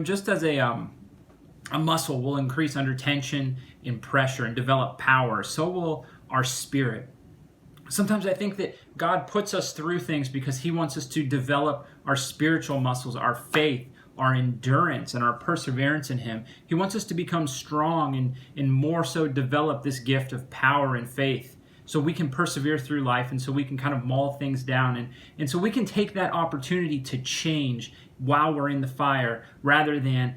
just as a muscle will increase under tension and pressure and develop power, so will our spirit. Sometimes I think that God puts us through things because he wants us to develop our spiritual muscles, our faith, our endurance, and our perseverance in him. He wants us to become strong and more so develop this gift of power and faith so we can persevere through life, and so we can kind of maul things down, and so we can take that opportunity to change while we're in the fire, rather than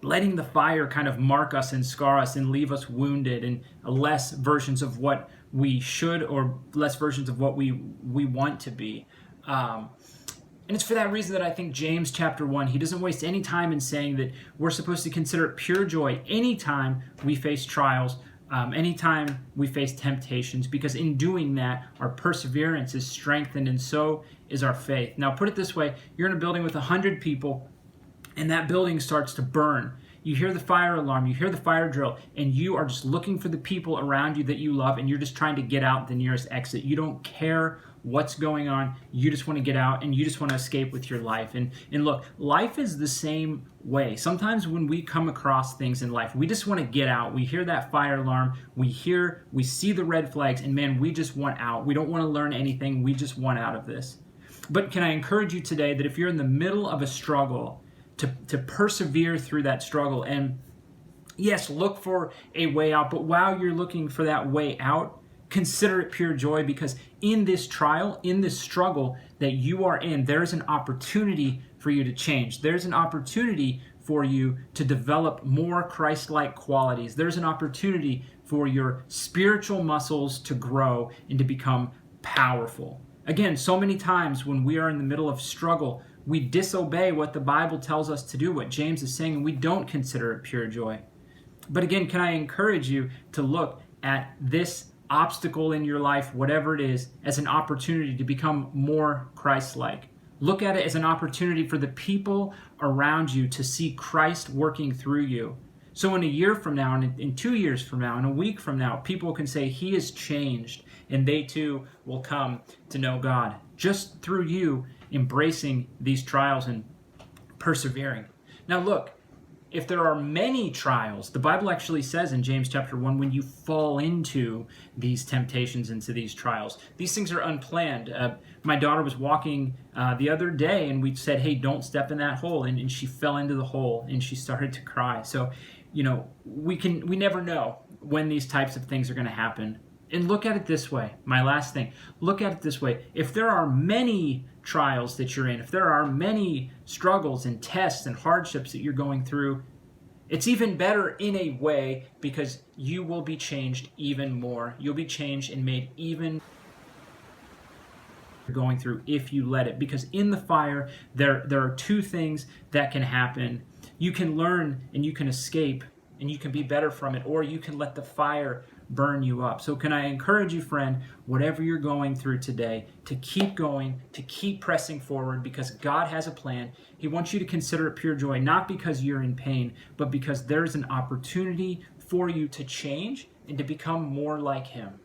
letting the fire kind of mark us and scar us and leave us wounded and less versions of what we should, or less versions of what we want to be. And it's for that reason that I think James chapter 1, he doesn't waste any time in saying that we're supposed to consider it pure joy anytime we face trials, anytime we face temptations, because in doing that, our perseverance is strengthened, and so is our faith. Now, put it this way: you're in a building with 100 people, and that building starts to burn. You hear the fire alarm, you hear the fire drill, and you are just looking for the people around you that you love, and you're just trying to get out the nearest exit. You don't care what's going on. You just want to get out, and you just want to escape with your life. And look, life is the same way. Sometimes when we come across things in life, we just want to get out. We hear that fire alarm, we see the red flags, and man, we just want out. We don't want to learn anything. We just want out of this. But can I encourage you today that if you're in the middle of a struggle, to persevere through that struggle, and yes, look for a way out, but while you're looking for that way out, consider it pure joy, because in this trial, in this struggle that you are in, there's an opportunity for you to change. There's an opportunity for you to develop more Christ-like qualities. There's an opportunity for your spiritual muscles to grow and to become powerful. Again, so many times when we are in the middle of struggle, we disobey what the Bible tells us to do, what James is saying, and we don't consider it pure joy. But again, can I encourage you to look at this obstacle in your life, whatever it is, as an opportunity to become more Christ-like. Look at it as an opportunity for the people around you to see Christ working through you. So in a year from now, and in 2 years from now, and a week from now, people can say, he has changed, and they too will come to know God, just through you embracing these trials and persevering. Now look, if there are many trials, the Bible actually says in James chapter 1, when you fall into these temptations, into these trials, these things are unplanned. My daughter was walking the other day, and we said, hey, don't step in that hole, and she fell into the hole, and she started to cry. So, we never know when these types of things are going to happen. And look at it this way, my last thing, look at it this way. If there are many trials that you're in, if there are many struggles and tests and hardships that you're going through, it's even better in a way, because you will be changed even more. You'll be changed and made even going through if you let it. Because in the fire, there are two things that can happen. You can learn and you can escape and you can be better from it, or you can let the fire burn you up. So can I encourage you, friend, whatever you're going through today, to keep going, to keep pressing forward, because God has a plan. He wants you to consider it pure joy, not because you're in pain, but because there's an opportunity for you to change and to become more like him.